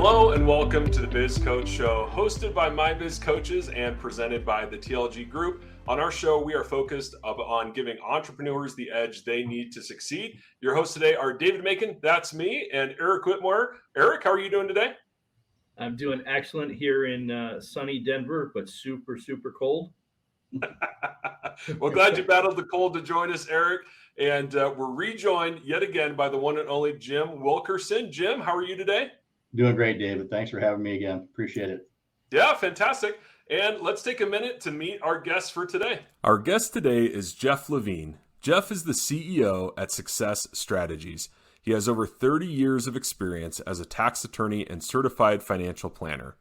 Hello and welcome to the Biz Coach Show, hosted by my Biz Coaches and presented by the TLG Group. On our show, we are focused on giving entrepreneurs the edge they need to succeed. Your hosts today are David Macon, that's me, and Eric Whitmore. Eric, how are you doing today? I'm doing excellent here in sunny Denver, but super, super cold. Well, glad you battled the cold to join us, Eric. And we're rejoined yet again by the one and only Jim Wilkerson. Jim, how are you today? Doing great, David. Thanks for having me again. Appreciate it. Yeah, fantastic. And let's take a minute to meet our guest for today. Our guest today is Jeff Levine. Jeff is the CEO at Success Strategies. He has over 30 years of experience as a tax attorney and certified financial planner.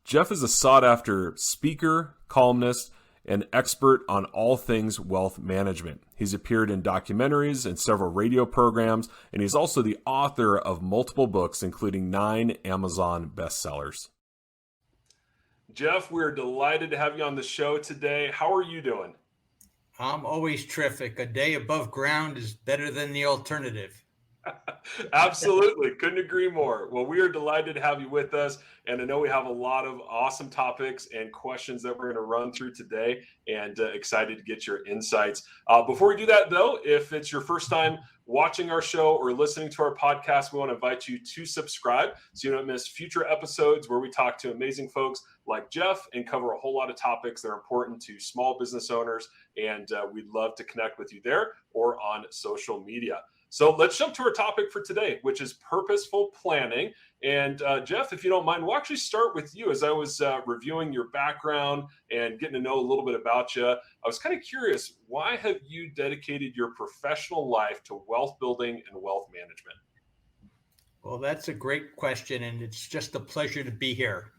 Jeff is a sought-after speaker, columnist, and expert on all things wealth management. He's appeared in documentaries and several radio programs, and he's also the author of multiple books, including 9 Amazon bestsellers. Jeff, we're delighted to have you on the show today. How are you doing? I'm always terrific. A day above ground is better than the alternative. Absolutely. Couldn't agree more. Well, we are delighted to have you with us. And I know we have a lot of awesome topics and questions that we're going to run through today, and excited to get your insights. Before we do that, though, if it's your first time watching our show or listening to our podcast, we want to invite you to subscribe so you don't miss future episodes where we talk to amazing folks like Jeff and cover a whole lot of topics that are important to small business owners. And we'd love to connect with you there or on social media. So let's jump to our topic for today, which is purposeful planning. And Jeff, if you don't mind, we'll actually start with you. As I was reviewing your background and getting to know a little bit about you, I was kind of curious, why have you dedicated your professional life to wealth building and wealth management? Well, that's a great question, and it's just a pleasure to be here.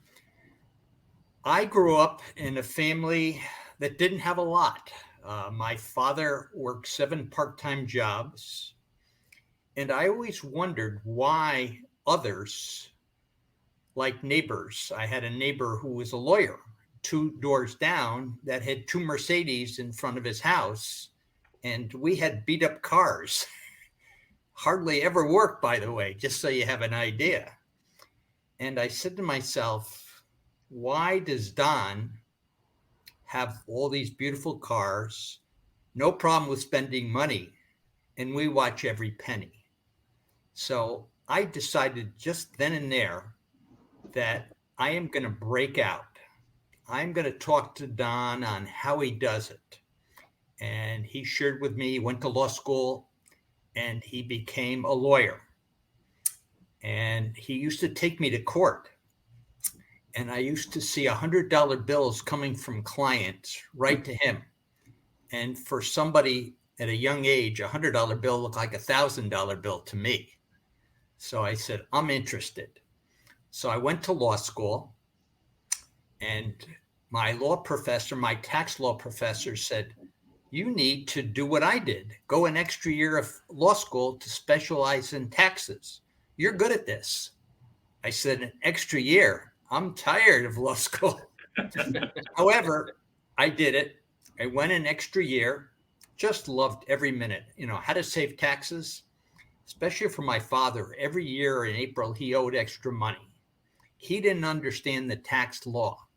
I grew up in a family that didn't have a lot. My father worked 7 part-time jobs. And I always wondered why others, like neighbors, I had a neighbor who was a lawyer 2 doors down that had 2 Mercedes in front of his house, and we had beat up cars. Hardly ever worked, by the way, just so you have an idea. And I said to myself, why does Don have all these beautiful cars, no problem with spending money, and we watch every penny? So I decided just then and there that I am going to break out. I'm going to talk to Don on how he does it. And he shared with me, he went to law school and he became a lawyer. And he used to take me to court. And I used to see $100 bills coming from clients right to him. And for somebody at a young age, a $100 bill looked like a $1,000 bill to me. So I said, I'm interested. So I went to law school, and my law professor, my tax law professor, said, you need to do what I did. Go an extra year of law school to specialize in taxes. You're good at this. I said, an extra year? I'm tired of law school. However, I did it. I went an extra year, just loved every minute. How to save taxes. Especially for my father, every year in April, he owed extra money. He didn't understand the tax law.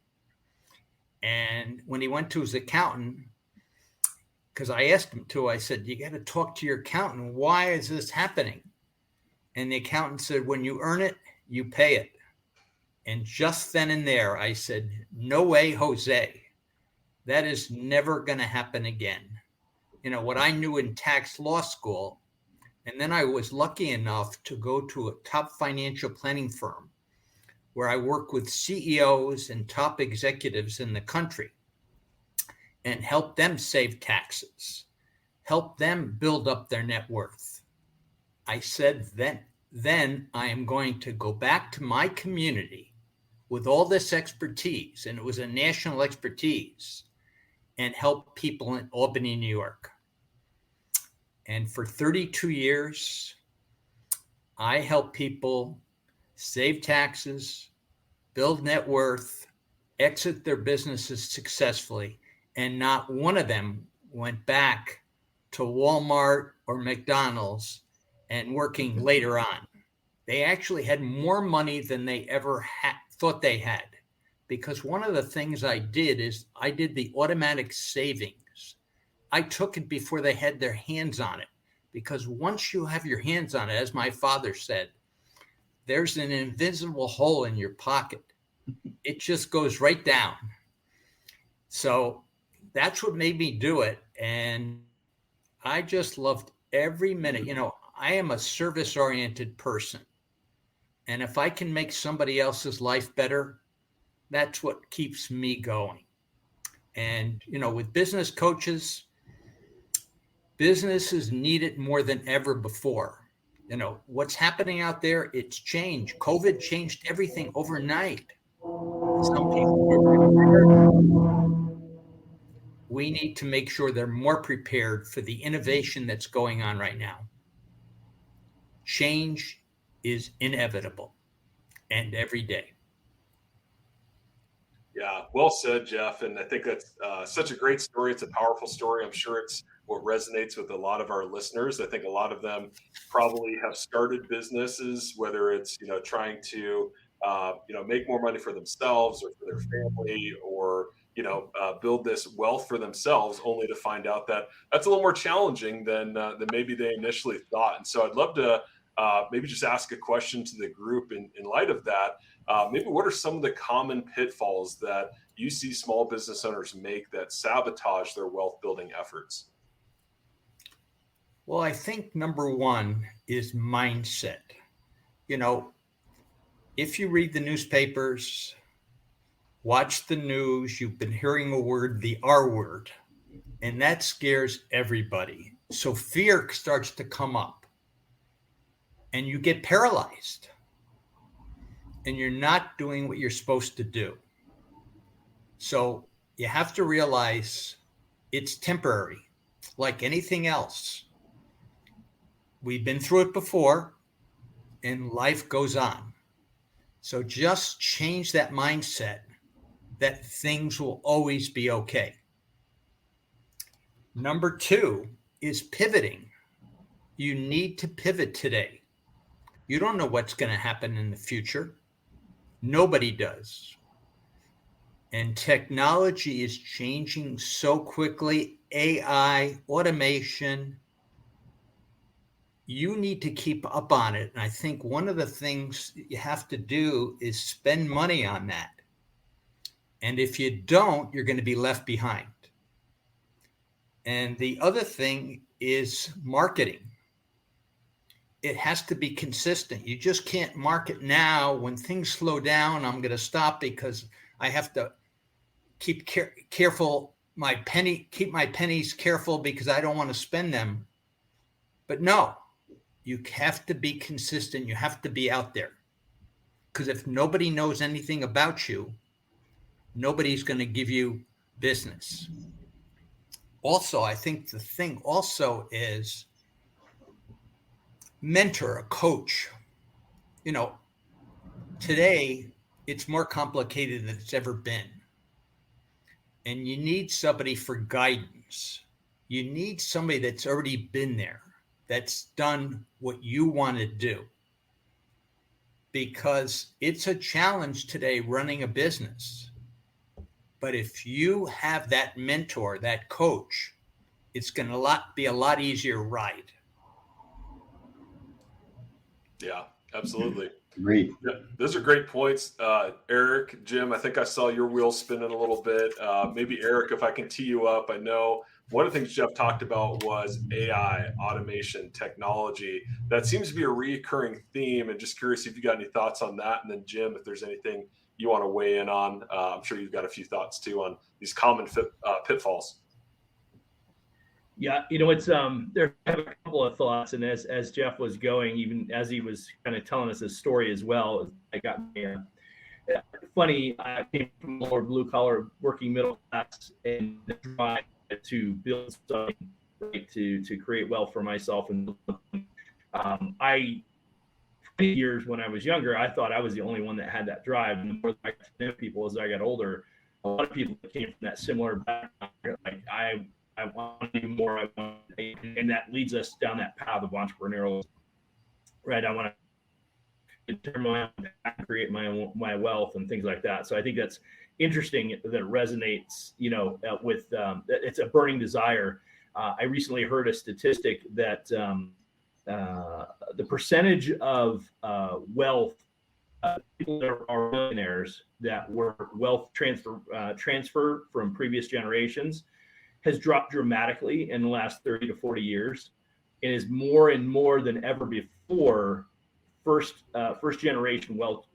And when he went to his accountant, because I asked him to, I said, you got to talk to your accountant. Why is this happening? And the accountant said, when you earn it, you pay it. And just then and there, I said, no way, Jose. That is never going to happen again. What I knew in tax law school. And then I was lucky enough to go to a top financial planning firm where I work with CEOs and top executives in the country and help them save taxes, help them build up their net worth. I said, then I am going to go back to my community with all this expertise, and it was a national expertise, and help people in Albany, New York. And for 32 years, I help people save taxes, build net worth, exit their businesses successfully, and not one of them went back to Walmart or McDonald's and working later on. they actually had more money than they ever thought they had. Because one of the things I did is I did the automatic savings. I took it before they had their hands on it. Because once you have your hands on it, as my father said, there's an invisible hole in your pocket. It just goes right down. So that's what made me do it. And I just loved every minute. You know, I am a service-oriented person. And if I can make somebody else's life better, that's what keeps me going. And, you know, with business coaches, businesses need it more than ever before. You know, what's happening out there, it's changed. COVID changed everything overnight. Some people were prepared. We need to make sure they're more prepared for the innovation that's going on right now. Change is inevitable, and every day. Yeah, well said, Jeff. And I think that's such a great story. It's a powerful story. I'm sure it's what resonates with a lot of our listeners. I think a lot of them probably have started businesses, whether it's, you know, trying to, you know, make more money for themselves or for their family, or, you know, build this wealth for themselves, only to find out that that's a little more challenging than maybe they initially thought. And so I'd love to maybe just ask a question to the group in light of that. Maybe what are some of the common pitfalls that you see small business owners make that sabotage their wealth building efforts? Well, I think number one is mindset. You know, if you read the newspapers, watch the news, you've been hearing a word, the R word, and that scares everybody. So fear starts to come up and you get paralyzed and you're not doing what you're supposed to do. So you have to realize it's temporary, like anything else. We've been through it before and life goes on. So just change that mindset that things will always be okay. Number two is pivoting. You need to pivot today. You don't know what's going to happen in the future. Nobody does. And technology is changing so quickly. AI, automation. You need to keep up on it. And I think one of the things you have to do is spend money on that. And if you don't, you're going to be left behind. And the other thing is marketing. It has to be consistent. You just can't market now. When things slow down, I'm going to stop because I have to keep careful, keep my pennies careful because I don't want to spend them. But no, you have to be consistent. You have to be out there. Because if nobody knows anything about you, nobody's going to give you business. Also, I think the thing also is mentor, a coach. You know, today it's more complicated than it's ever been. And you need somebody for guidance. You need somebody that's already been there, that's done what you want to do. Because it's a challenge today running a business. But if you have that mentor, that coach, it's going to be a lot easier ride. Yeah, absolutely. Agreed. Yeah, those are great points. Eric, Jim, I think I saw your wheels spinning a little bit. Maybe Eric, if I can tee you up, I know one of the things Jeff talked about was AI, automation, technology. That seems to be a recurring theme, and just curious if you got any thoughts on that. And then Jim, if there's anything you want to weigh in on, I'm sure you've got a few thoughts too on these common pitfalls. Yeah, you know, it's there I have a couple of thoughts, and as Jeff was going, even as he was kind of telling us his story as well, I got funny. I came from lower blue collar, working middle class, and tried to build something, right, to create wealth for myself. And I, for years when I was younger, I thought I was the only one that had that drive. And the more I got to know people as I got older, a lot of people that came from that similar background, like I want to do more. And that leads us down that path of entrepreneurial, right? I want to determine my own path, create my wealth and things like that. So I think that's interesting that it resonates, with it's a burning desire. I recently heard a statistic that the percentage of wealth people that are millionaires that were wealth transfer from previous generations has dropped dramatically in the last 30 to 40 years, and is more and more than ever before first generation wealth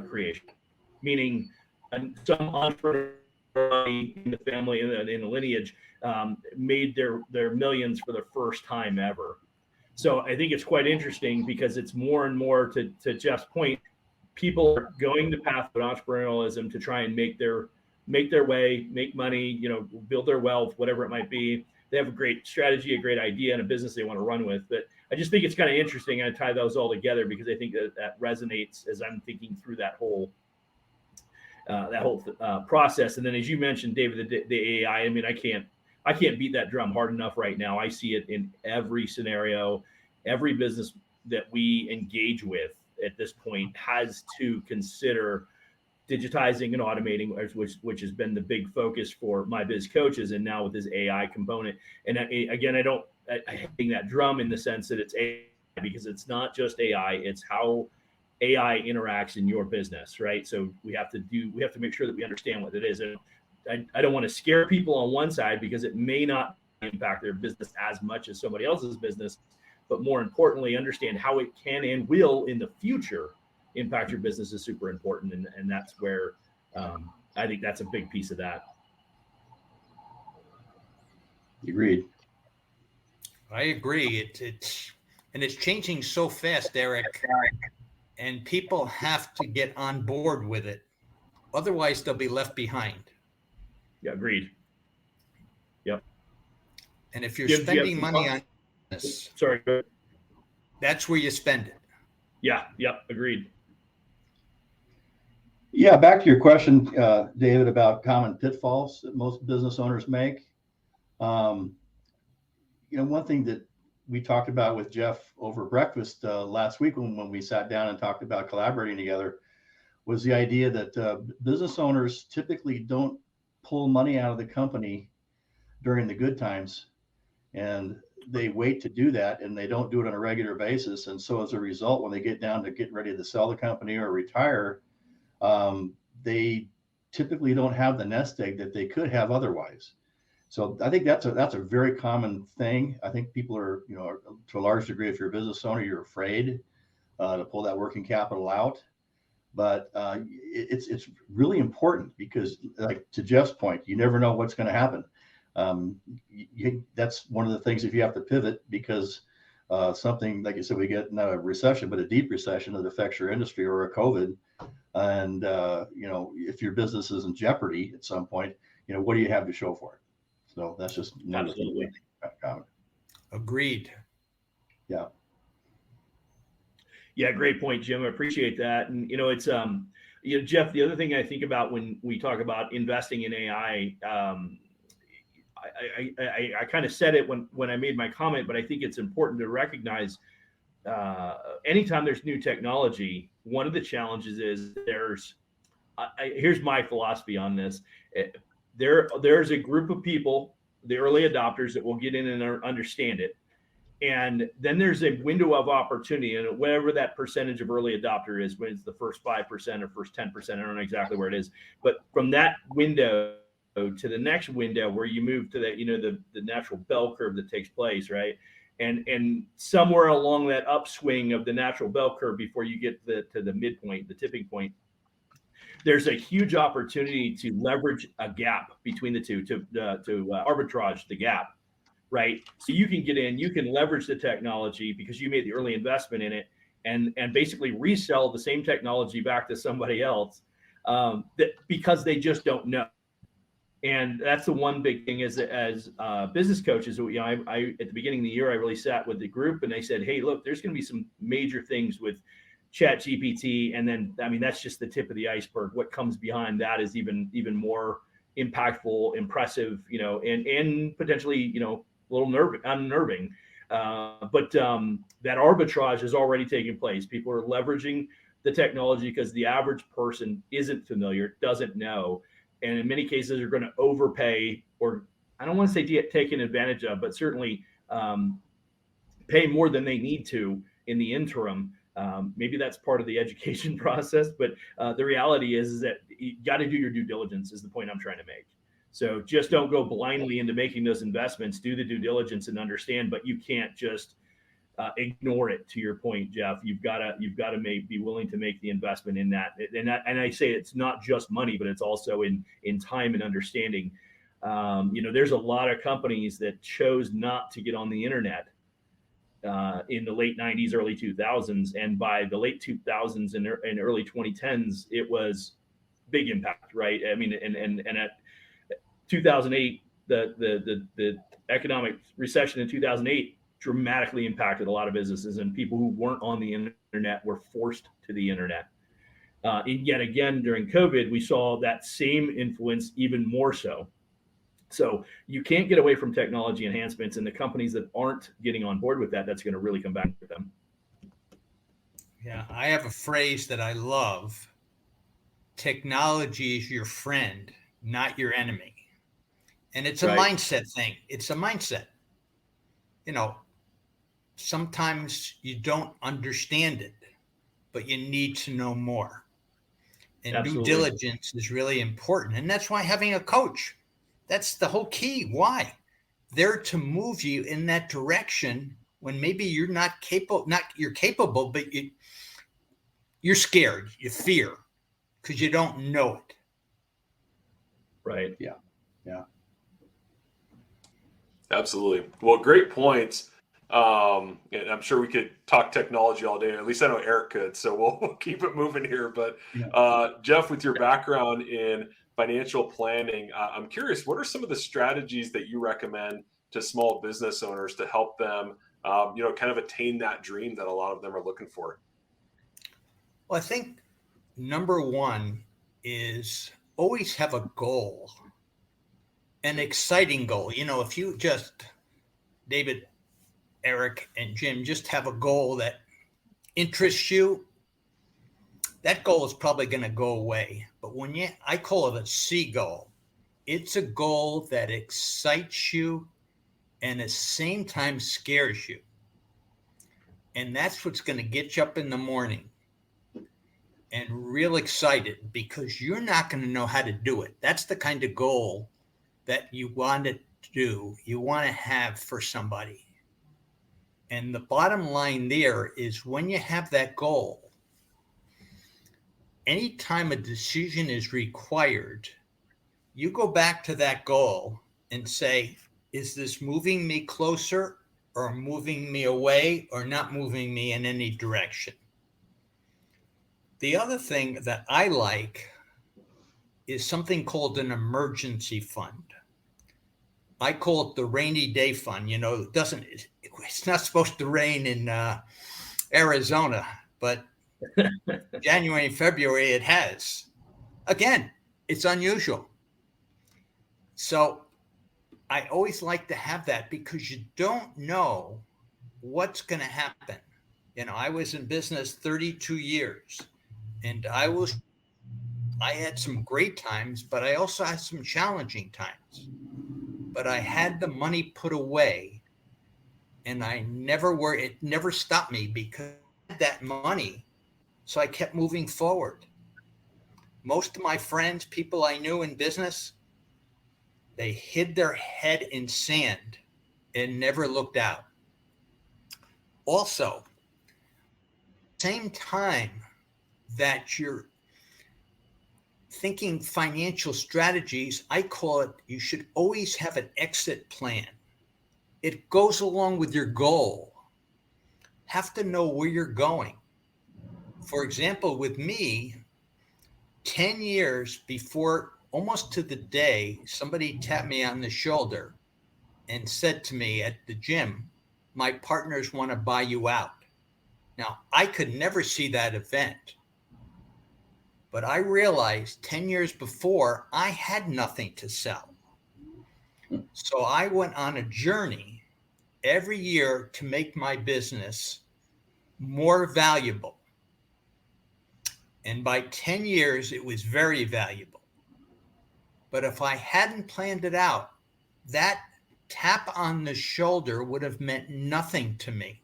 creation, meaning some entrepreneur in the family in the lineage made their millions for the first time ever. So I think it's quite interesting because it's more and more, to Jeff's point, people are going the path of entrepreneurialism to try and make their way, make money, build their wealth, whatever it might be. They have a great strategy, a great idea, and a business they want to run with. But I just think it's kind of interesting. I tie those all together because I think that resonates as I'm thinking through that whole process. And then, as you mentioned, David, the AI. I mean, I can't beat that drum hard enough right now. I see it in every scenario. Every business that we engage with at this point has to consider digitizing and automating, which has been the big focus for my Biz Coaches, and now with this AI component. And again, I hate that drum in the sense that it's AI, because it's not just AI, it's how AI interacts in your business, right? So we have to make sure that we understand what it is. And I don't want to scare people on one side because it may not impact their business as much as somebody else's business, but more importantly, understand how it can and will in the future impact your business is super important. And that's where I think that's a big piece of that. Agreed. I agree. It's changing so fast, Eric, and people have to get on board with it. Otherwise, they'll be left behind. Yeah, agreed. Yep. And if you're spending money on this, that's where you spend it. Yeah. Yep. Agreed. Yeah. Back to your question, David, about common pitfalls that most business owners make. One thing that we talked about with Jeff over breakfast last week when we sat down and talked about collaborating together was the idea that business owners typically don't pull money out of the company during the good times, and they wait to do that, and they don't do it on a regular basis. And so as a result, when they get down to getting ready to sell the company or retire, they typically don't have the nest egg that they could have otherwise. So I think that's a very common thing. I think people are, to a large degree, if you're a business owner, you're afraid to pull that working capital out. But it's really important because, like to Jeff's point, you never know what's going to happen. That's one of the things if you have to pivot because something, like you said, we get not a recession, but a deep recession that affects your industry or a COVID. And, if your business is in jeopardy at some point, what do you have to show for it? So that's just absolutely comment. Agreed. Yeah. Yeah, great point, Jim. I appreciate that. And it's Jeff, the other thing I think about when we talk about investing in AI, I kind of said it when I made my comment, but I think it's important to recognize anytime there's new technology, one of the challenges is here's my philosophy on this. There's a group of people, the early adopters, that will get in and understand it. And then there's a window of opportunity, and whatever that percentage of early adopter is, when it's the first 5% or first 10%, I don't know exactly where it is, but from that window to the next window where you move to that, the natural bell curve that takes place, right? And somewhere along that upswing of the natural bell curve before you get to the midpoint, the tipping point, there's a huge opportunity to leverage a gap between the two, to arbitrage the gap, right? So you can get in, you can leverage the technology because you made the early investment in it, and basically resell the same technology back to somebody else because they just don't know. And that's the one big thing as business coaches. I at the beginning of the year, I really sat with the group and they said, hey, look, there's going to be some major things with ChatGPT. And then, that's just the tip of the iceberg. What comes behind that is even more impactful, impressive, and potentially, a little unnerving. But that arbitrage is already taking place. People are leveraging the technology because the average person isn't familiar, doesn't know, and in many cases are going to overpay, or I don't want to say taken advantage of, but certainly pay more than they need to in the interim. Maybe that's part of the education process, but the reality is that you got to do your due diligence is the point I'm trying to make. So just don't go blindly into making those investments, do the due diligence and understand, but you can't just ignore it. To your point, Jeff, you've got to be willing to make the investment in that. And I say it's not just money, but it's also in time and understanding. There's a lot of companies that chose not to get on the internet in the late 90s, early 2000s. And by the late 2000s and early 2010s, it was big impact, right? I mean, and at 2008, the economic recession in 2008 dramatically impacted a lot of businesses, and people who weren't on the internet were forced to the internet. And yet again, during COVID, we saw that same influence even more so. So you can't get away from technology enhancements, and the companies that aren't getting on board with that, that's going to really come back to them. Yeah, I have a phrase that I love. Technology is your friend, not your enemy. And it's a mindset thing. It's a mindset. Sometimes you don't understand it, but you need to know more. And Absolutely. Due diligence is really important. And that's why having a coach, that's the whole key. Why? They're to move you in that direction when maybe you're not capable, you're capable, but you're scared, you fear, because you don't know it. Right. Yeah. Absolutely. Well, great points. And I'm sure we could talk technology all day. At least I know Eric could. So we'll keep it moving here. But Jeff, with your background in financial planning, I'm curious, what are some of the strategies that you recommend to small business owners to help them, kind of attain that dream that a lot of them are looking for? Well, I think number one is always have a goal. An exciting goal. If you just, David, Eric, and Jim, just have a goal that interests you, that goal is probably going to go away. But I call it a C goal. It's a goal that excites you and at the same time scares you. And that's what's going to get you up in the morning and real excited, because you're not going to know how to do it. That's the kind of goal that you want to do, you want to have for somebody. And the bottom line there is, when you have that goal, anytime a decision is required, you go back to that goal and say, is this moving me closer or moving me away or not moving me in any direction? The other thing that I like is something called an emergency fund. I call it the rainy day fund. It's not supposed to rain in Arizona, but January and February it has. Again, it's unusual. So I always like to have that, because you don't know what's going to happen. I was in business 32 years, and I had some great times, but I also had some challenging times. But I had the money put away, and it never stopped me, because I had that money. So I kept moving forward. Most of my friends, people I knew in business, they hid their head in sand and never looked out. Also, same time that you're thinking financial strategies, I call it, you should always have an exit plan. It goes along with your goal. Have to know where you're going. For example, with me, 10 years before, almost to the day, somebody tapped me on the shoulder and said to me at the gym, my partners want to buy you out. Now, I could never see that event. But I realized 10 years before, I had nothing to sell. So I went on a journey every year to make my business more valuable. And by 10 years, it was very valuable. But if I hadn't planned it out, that tap on the shoulder would have meant nothing to me.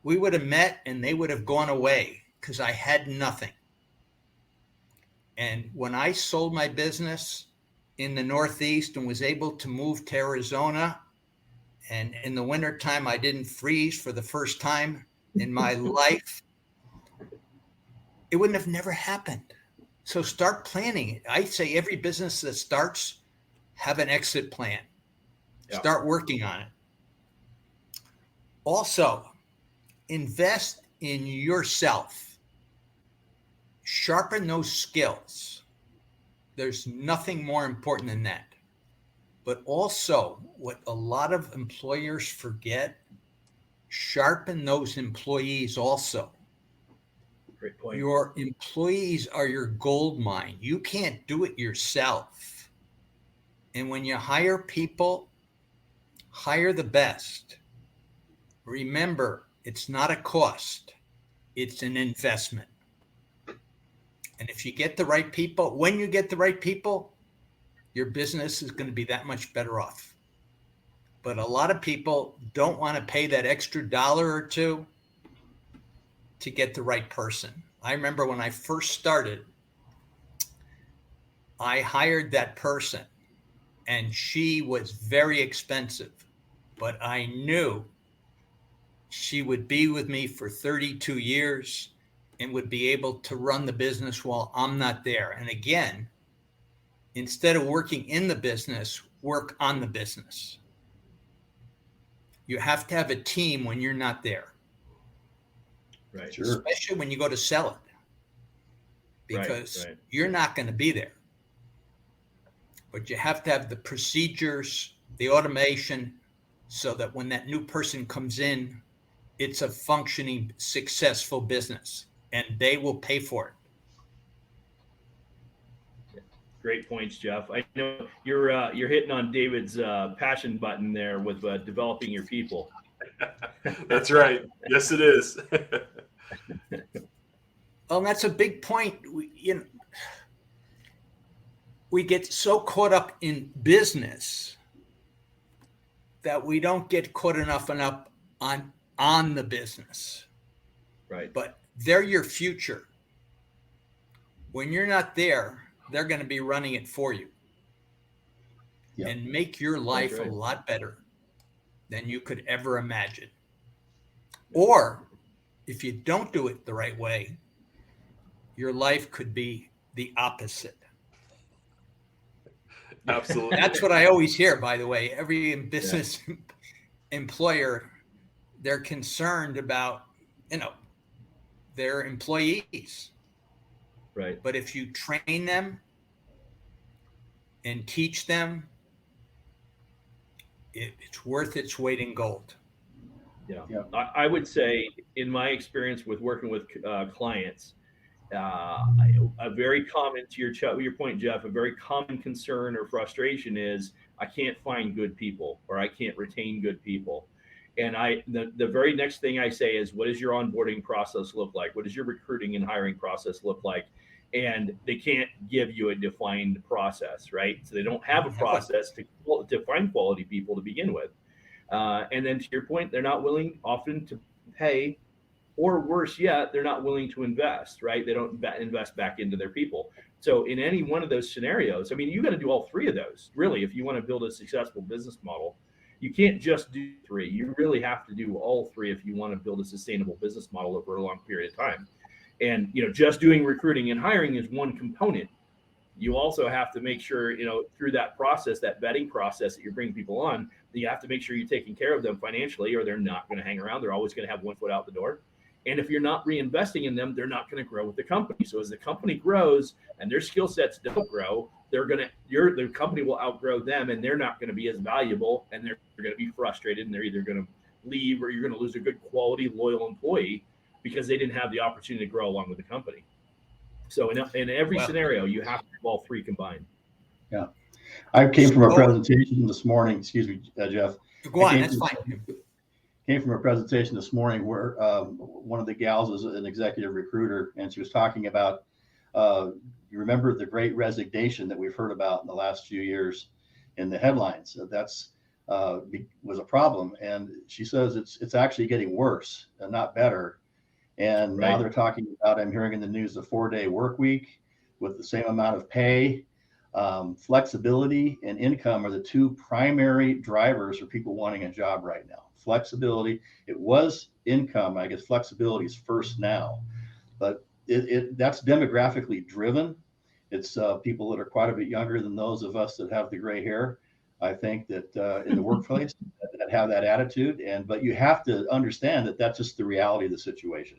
We would have met and they would have gone away because I had nothing. And when I sold my business in the Northeast and was able to move to Arizona, and in the wintertime, I didn't freeze for the first time in my life, it wouldn't have never happened. So start planning it. I say every business that starts, have an exit plan. Yeah. Start working on it. Also, invest in yourself. Sharpen those skills. There's nothing more important than that. But also, what a lot of employers forget, sharpen those employees also. Great point. Your employees are your gold mine. You can't do it yourself. And when you hire people, hire the best. Remember, it's not a cost. It's an investment. And if you get the right people, when you get the right people, your business is going to be that much better off. But a lot of people don't want to pay that extra $1 or $2 to get the right person. I remember when I first started, I hired that person and she was very expensive, but I knew she would be with me for 32 years and would be able to run the business while I'm not there. And again, instead of working in the business, work on the business. You have to have a team when you're not there. Right. Sure. Especially when you go to sell it, because you're not going to be there. But you have to have the procedures, the automation, so that when that new person comes in, it's a functioning, successful business, and they will pay for it. Great points, Jeff. I know you're hitting on David's passion button there with developing your people. That's right. Yes, it is. Well, that's a big point. We get so caught up in business that we don't get caught enough on the business. Right. But they're your future. When you're not there, they're going to be running it for you. Yep. And make your life a lot better than you could ever imagine. Or if you don't do it the right way, your life could be the opposite. Absolutely. That's what I always hear, by the way. Every business employer, they're concerned about, their employees. Right. But if you train them and teach them, it's worth its weight in gold. Yeah. I would say, in my experience with working with clients, a very common, to your point, Jeff, a very common concern or frustration is I can't find good people, or I can't retain good people. And the very next thing I say is, what does your onboarding process look like? What does your recruiting and hiring process look like? And they can't give you a defined process, right? So they don't have a process to find quality people to begin with. And then to your point, they're not willing often to pay, or worse yet, they're not willing to invest, right? They don't invest back into their people. So in any one of those scenarios, I mean, you got to do all three of those, really, if you want to build a successful business model. You can't just do three. You really have to do all three if you want to build a sustainable business model over a long period of time. And, just doing recruiting and hiring is one component. You also have to make sure, through that process, that vetting process that you're bringing people on, that you have to make sure you're taking care of them financially, or they're not going to hang around. They're always going to have one foot out the door. And if you're not reinvesting in them, they're not going to grow with the company. So as the company grows and their skill sets don't grow, the company will outgrow them, and they're not going to be as valuable, and they're going to be frustrated, and they're either going to leave, or you're going to lose a good quality, loyal employee because they didn't have the opportunity to grow along with the company. So in every scenario, you have to have all three combined. Yeah. I came from a presentation this morning. Excuse me, Jeff. Go on, that's fine. came from a presentation this morning where one of the gals is an executive recruiter, and she was talking about, you remember the great resignation that we've heard about in the last few years in the headlines. That's was a problem. And she says it's actually getting worse and not better. And now they're talking about, I'm hearing in the news, the 4-day work week with the same amount of pay. Flexibility and income are the two primary drivers for people wanting a job right now. Flexibility, it was income. I guess flexibility is first now, but that's demographically driven. It's people that are quite a bit younger than those of us that have the gray hair. I think that in the workplace that have that attitude, but you have to understand that that's just the reality of the situation.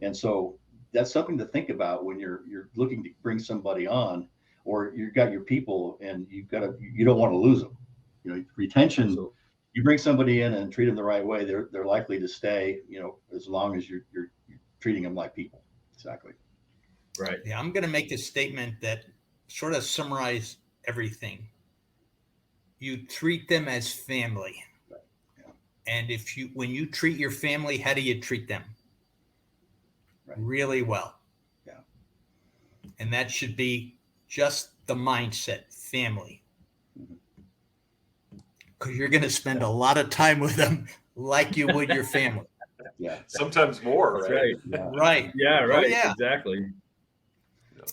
And so that's something to think about when you're looking to bring somebody on, or you've got your people and you don't want to lose them. You know, retention. So, you bring somebody in and treat them the right way, they're likely to stay. You know, as long as you're treating them like people. Exactly. Right. Yeah, I'm going to make a statement that sort of summarizes everything. You treat them as family. Right. Yeah. And when you treat your family, how do you treat them? Right. Really well. Yeah. And that should be just the mindset, family. Because you're going to spend a lot of time with them like you would your family. Yeah. Sometimes more, That's right? Yeah. Right. Yeah, right. Oh, yeah. Exactly.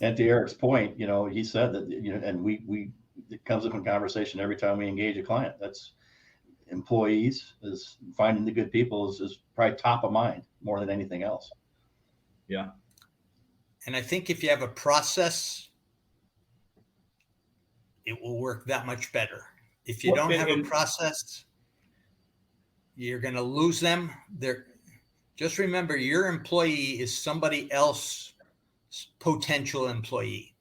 And to Eric's point, you know, he said that, you know, and it comes up in conversation every time we engage a client. That's employees, is finding the good people is probably top of mind more than anything else. Yeah. And I think if you have a process, it will work that much better. If you don't have a process, you're going to lose them. Just remember, your employee is somebody else's potential employee.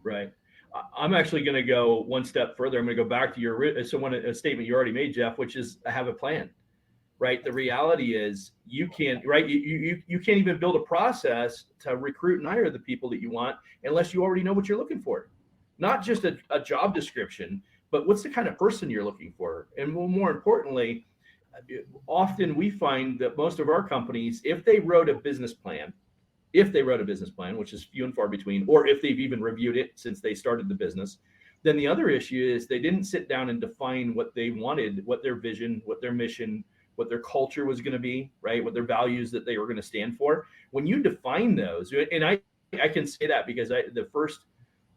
Right. I'm actually going to go one step further. I'm going to go back to a statement you already made, Jeff, which is I have a plan. Right. The reality is you can't even build a process to recruit and hire the people that you want unless you already know what you're looking for. Not just a job description, but what's the kind of person you're looking for? And more importantly, often we find that most of our companies, if they wrote a business plan, which is few and far between, or if they've even reviewed it since they started the business, then the other issue is they didn't sit down and define what they wanted, what their vision, what their mission, what their culture was going to be, right? What their values that they were going to stand for. When you define those, and I can say that because the first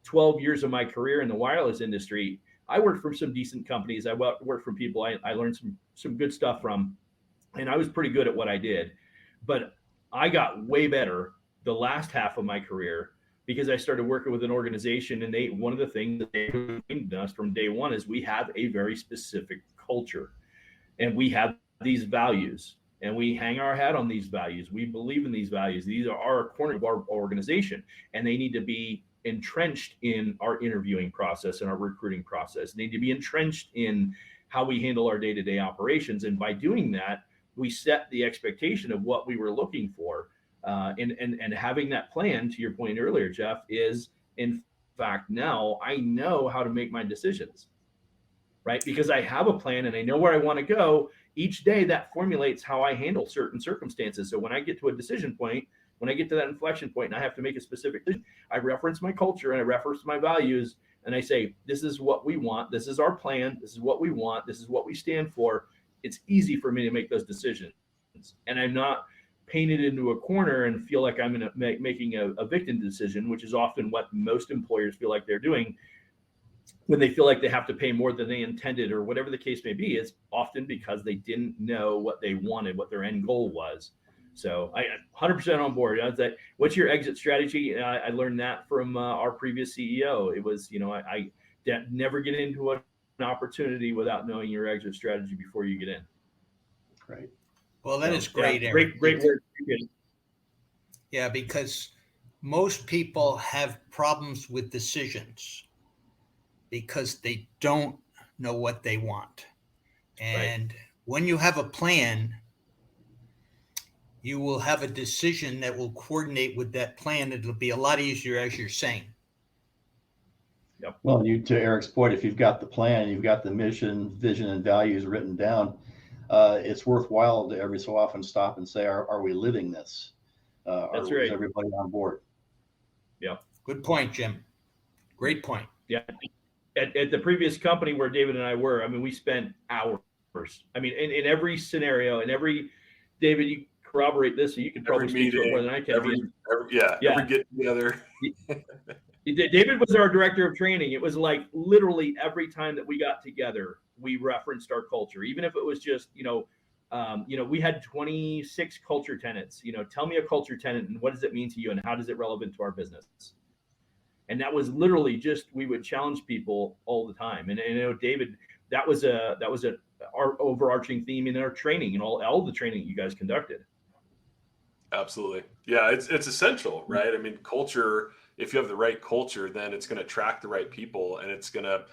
12 years of my career in the wireless industry, I worked for some decent companies. I worked for people I learned some good stuff from, and I was pretty good at what I did. But I got way better the last half of my career because I started working with an organization, and one of the things that they trained us from day one is we have a very specific culture, and we have these values, and we hang our hat on these values. We believe in these values. These are our corner of our organization, and they need to be entrenched in our interviewing process and our recruiting process. They need to be entrenched in how we handle our day-to-day operations. And by doing that, we set the expectation of what we were looking for. And having that plan, to your point earlier, Jeff, is in fact, now I know how to make my decisions, right? Because I have a plan and I know where I want to go. Each day that formulates how I handle certain circumstances. So when I get to a decision point, when I get to that inflection point and I have to make a specific decision, I reference my culture and I reference my values and I say, this is what we want. This is our plan. This is what we want. This is what we stand for. It's easy for me to make those decisions. And I'm not painted into a corner and feel like I'm making a victim decision, which is often what most employers feel like they're doing when they feel like they have to pay more than they intended or whatever the case may be. It's often because they didn't know what they wanted, what their end goal was. So I 100% on board. What's your exit strategy? I learned that from our previous CEO. It was, I never get into an opportunity without knowing your exit strategy before you get in. Great. Well, that is great. Yeah, Eric. great work. Yeah, because most people have problems with decisions because they don't know what they want. And when you have a plan, you will have a decision that will coordinate with that plan. It'll be a lot easier, as you're saying. Yep. Well, to Eric's point, if you've got the plan, you've got the mission, vision, and values written down, it's worthwhile to every so often stop and say, are we living this? That's Is right. everybody on board? Yeah. Good point, Jim. Great point. Yeah. At the previous company where David and I were, I mean, we spent hours. I mean, in every scenario, in every, David, you corroborate this, so you can probably speak to it more than I can. Every get together. David was our director of training. It was like literally every time that we got together, we referenced our culture, even if it was just, we had 26 culture tenets. Tell me a culture tenet and what does it mean to you and how does it relevant to our business? And that was literally just, we would challenge people all the time. And David, that was our overarching theme in our training and all the training you guys conducted. Absolutely. Yeah, it's essential, right? I mean, culture, if you have the right culture, then it's going to attract the right people and it's going to,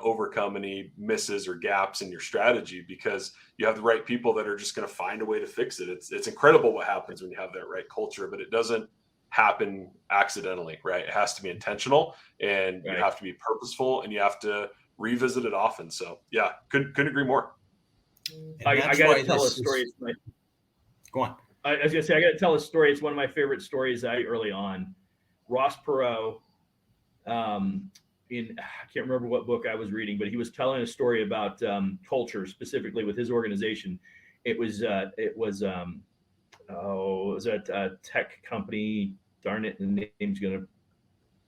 overcome any misses or gaps in your strategy because you have the right people that are just going to find a way to fix it. It's incredible what happens when you have that right culture, but it doesn't happen accidentally, right? It has to be intentional and you have to be purposeful and you have to revisit it often. So yeah, couldn't agree more. I got to tell a story. Go on. I was going to say, I got to tell a story. It's one of my favorite stories early on. Ross Perot, I can't remember what book I was reading, but he was telling a story about culture, specifically with his organization. It was a tech company. Darn it, the name's going to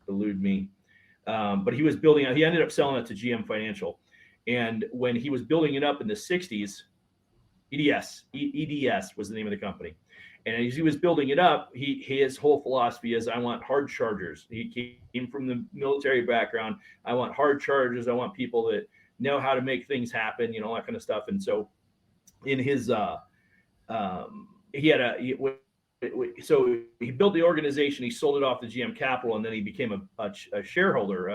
elude me. But he was he ended up selling it to GM Financial. And when he was building it up in the 60s, EDS was the name of the company. And as he was building it up, his whole philosophy is, I want hard chargers. He came from the military background. I want hard chargers. I want people that know how to make things happen, all that kind of stuff. And so in his, so he built the organization, he sold it off to GM Capital, and then he became a shareholder,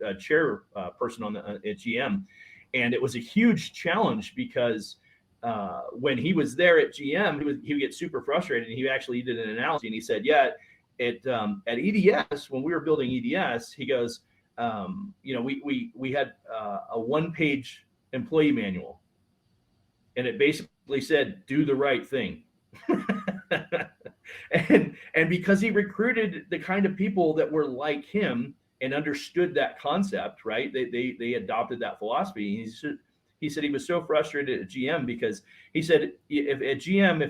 a chair person at GM. And it was a huge challenge because when he was there at GM, he would get super frustrated. And he actually did an analogy and he said, at EDS, when we were building EDS, he goes, we had a 1-page employee manual and it basically said, do the right thing. and because he recruited the kind of people that were like him and understood that concept, right? They adopted that philosophy. He said he was so frustrated at GM because he said if at GM,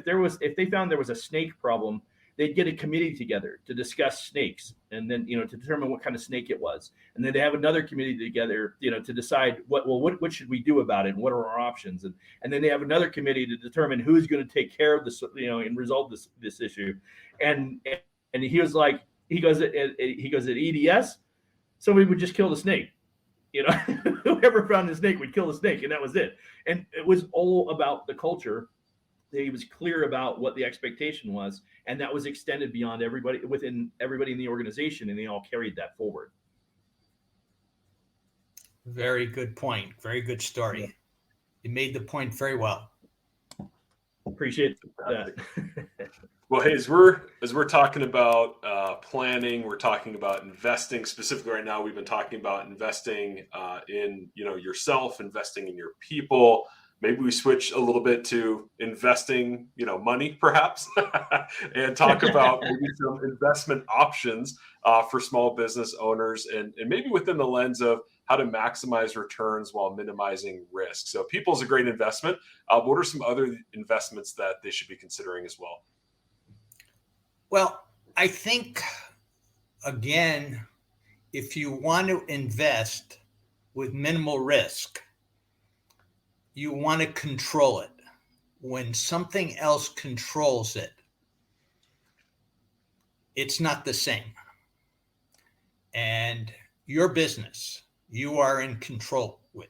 if they found there was a snake problem, they'd get a committee together to discuss snakes and then, to determine what kind of snake it was. And then they have another committee together, to decide what should we do about it and what are our options. And then they have another committee to determine who's going to take care of this, and resolve this issue. And he was like, he goes at EDS, somebody would just kill the snake. Whoever found the snake would kill the snake, and that was it. And it was all about the culture. He was clear about what the expectation was, and that was extended beyond everybody in the organization, and they all carried that forward. Very good point. Very good story. You made the point very well. Appreciate that. Well, hey, as we're talking about planning, we're talking about investing. Specifically, right now, we've been talking about investing in yourself, investing in your people. Maybe we switch a little bit to investing, money, perhaps, and talk about maybe some investment options for small business owners, and maybe within the lens of how to maximize returns while minimizing risk. So, people is a great investment. What are some other investments that they should be considering as well? Well, I think, again, if you want to invest with minimal risk, you want to control it. When something else controls it, it's not the same. And your business, you are in control with.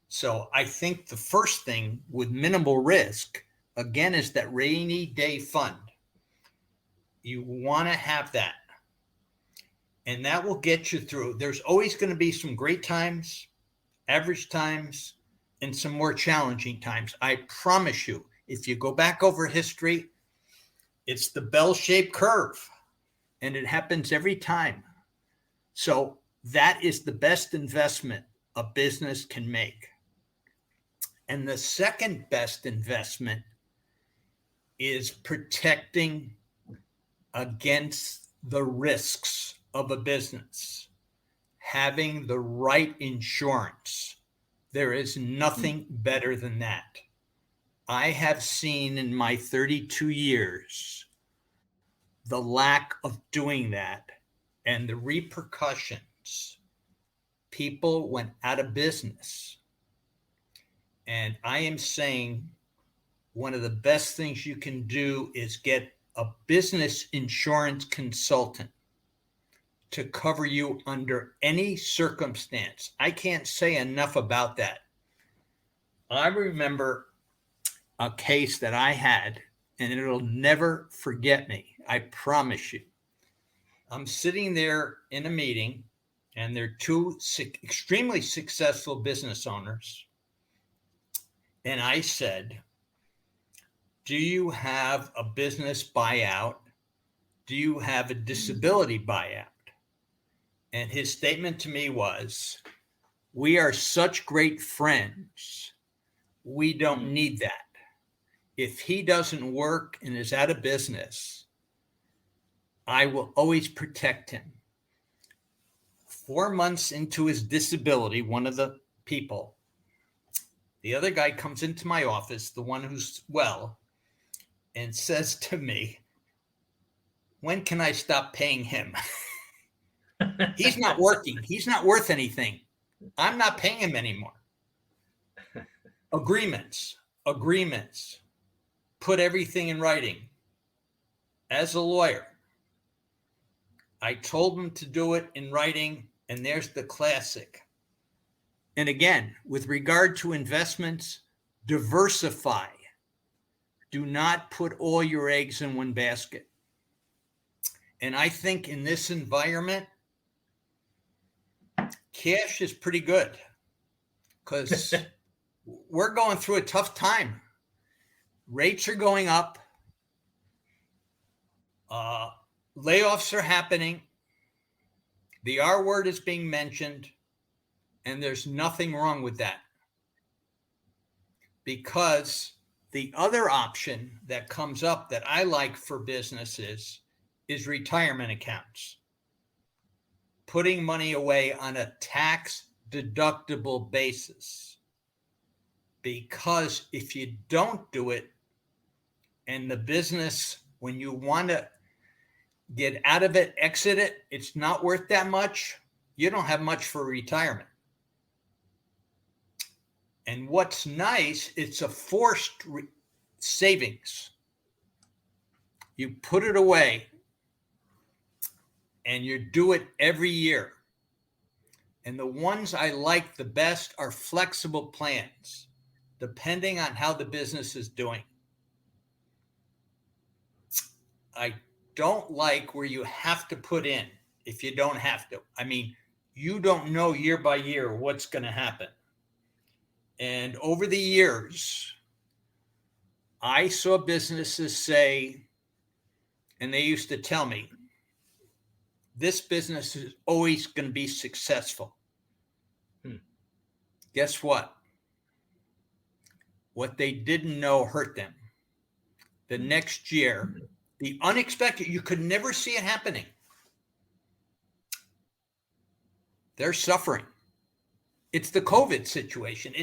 So I think the first thing with minimal risk, again, is that rainy day fund. You want to have that. And that will get you through. There's always going to be some great times, average times, and some more challenging times. I promise you, if you go back over history, it's the bell-shaped curve, and it happens every time. So that is the best investment a business can make. And the second best investment is protecting against the risks of a business, having the right insurance. There is nothing better than that. I have seen in my 32 years the lack of doing that and the repercussions. People went out of business. And I am saying one of the best things you can do is get a business insurance consultant to cover you under any circumstance. I can't say enough about that. I remember a case that I had, and it'll never forget me. I promise you. I'm sitting there in a meeting, and they're two extremely successful business owners. And I said, do you have a business buyout? Do you have a disability buyout? And his statement to me was, we are such great friends. We don't need that. If he doesn't work and is out of business, I will always protect him. 4 months into his disability, one of the people, the other guy comes into my office, the one who's well, and says to me, when can I stop paying him? He's not working. He's not worth anything. I'm not paying him anymore. Agreements. Put everything in writing. As a lawyer, I told him to do it in writing, and there's the classic. And again, with regard to investments, diversify. Do not put all your eggs in one basket. And I think in this environment, cash is pretty good because we're going through a tough time. Rates are going up. Layoffs are happening. The R word is being mentioned, and there's nothing wrong with that. Because the other option that comes up that I like for businesses is retirement accounts. Putting money away on a tax deductible basis. Because if you don't do it, and the business, when you want to get out of it, exit it, it's not worth that much, you don't have much for retirement. And what's nice, it's a forced savings. You put it away and you do it every year. And the ones I like the best are flexible plans, depending on how the business is doing. I don't like where you have to put in if you don't have to. I mean, you don't know year by year what's going to happen. And over the years, I saw businesses say, and they used to tell me, this business is always going to be successful. Guess what? What they didn't know hurt them. The next year, the unexpected, you could never see it happening. They're suffering. It's the COVID situation.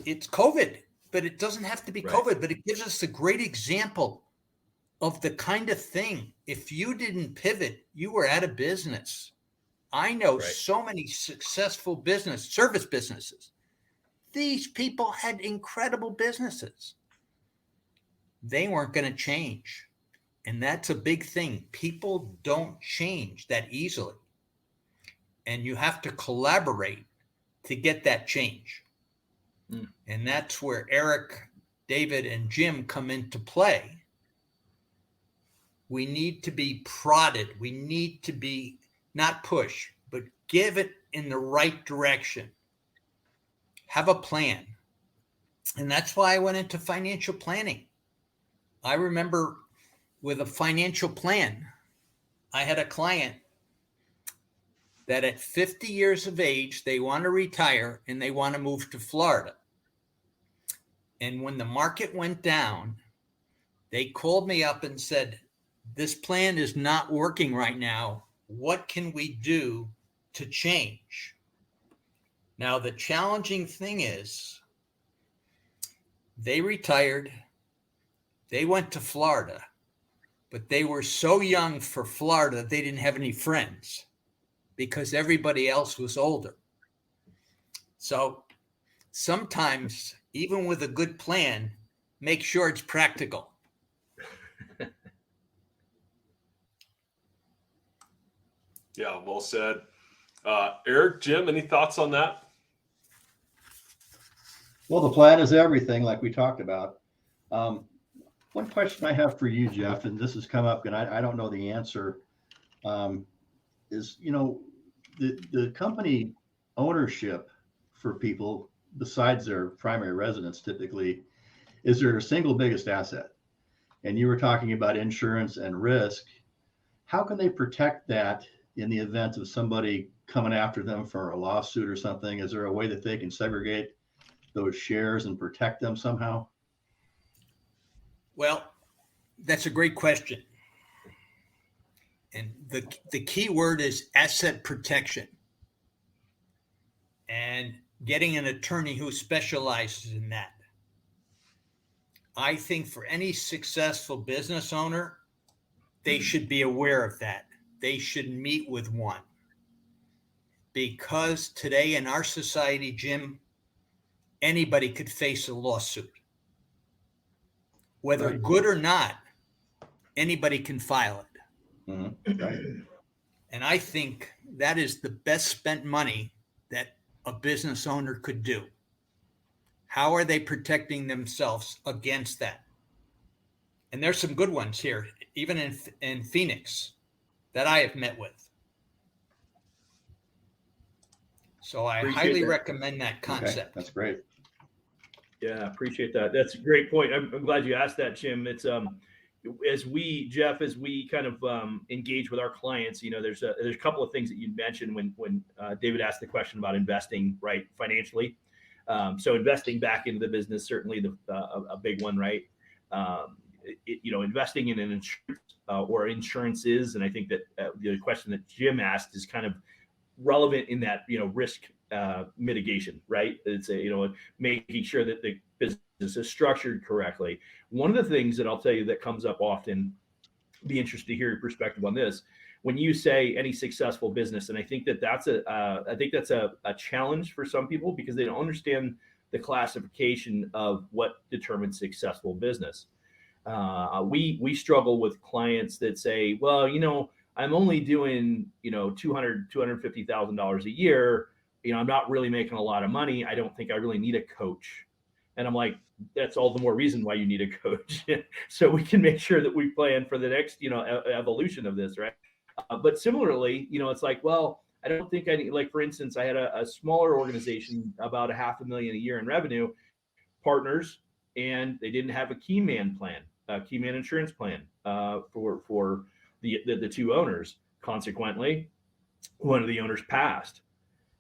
It's COVID, but it doesn't have to be right. COVID, but it gives us a great example of the kind of thing. If you didn't pivot, you were out of business. I know so many successful service businesses. These people had incredible businesses. They weren't going to change. And that's a big thing. People don't change that easily. And you have to collaborate to get that change. And that's where Eric, David, and Jim come into play. We need to be prodded. We need to be not push, but give it in the right direction. Have a plan. And that's why I went into financial planning. I remember with a financial plan, I had a client that at 50 years of age, they want to retire and they want to move to Florida. And when the market went down, they called me up and said, this plan is not working right now. What can we do to change? Now, the challenging thing is they retired, they went to Florida, but they were so young for Florida, they didn't have any friends because everybody else was older. So sometimes, even with a good plan, make sure it's practical. Yeah, well said. Eric, Jim, any thoughts on that? Well, the plan is everything, like we talked about. One question I have for you, Jeff, and this has come up, and I don't know the answer, is, the company ownership for people, besides their primary residence, typically, is their single biggest asset. And you were talking about insurance and risk. How can they protect that in the event of somebody coming after them for a lawsuit or something? Is there a way that they can segregate those shares and protect them somehow? Well, that's a great question. And the key word is asset protection. And getting an attorney who specializes in that. I think for any successful business owner, they should be aware of that. They should meet with one. Because today in our society, Jim, anybody could face a lawsuit. Whether Right. good or not, anybody can file it. Mm-hmm. Right. And I think that is the best spent money that a business owner could do. How are they protecting themselves against that? And there's some good ones here, even in Phoenix, that I have met with. So I highly recommend that concept. Okay, that's great. Yeah, appreciate that. That's a great point. I'm glad you asked that, Jim. It's as we kind of engage with our clients, there's a couple of things that you mentioned when David asked the question about investing, right, financially. So investing back into the business, certainly a big one, right? Investing in an insurance or insurances, and I think that the question that Jim asked is kind of relevant in that risk mitigation, right? It's making sure that the business is structured correctly. One of the things that I'll tell you that comes up often, be interested to hear your perspective on this. When you say any successful business, and I think that's a challenge for some people because they don't understand the classification of what determines successful business. We struggle with clients that say, well, I'm only doing, $250,000 a year. I'm not really making a lot of money. I don't think I really need a coach. And I'm like, that's all the more reason why you need a coach. So we can make sure that we plan for the next, evolution of this, right? But similarly, it's like, well, I don't think I need, like, for instance, I had a smaller organization, about $500,000 a year in revenue, partners, and they didn't have a key man insurance plan for the two owners. Consequently, one of the owners passed,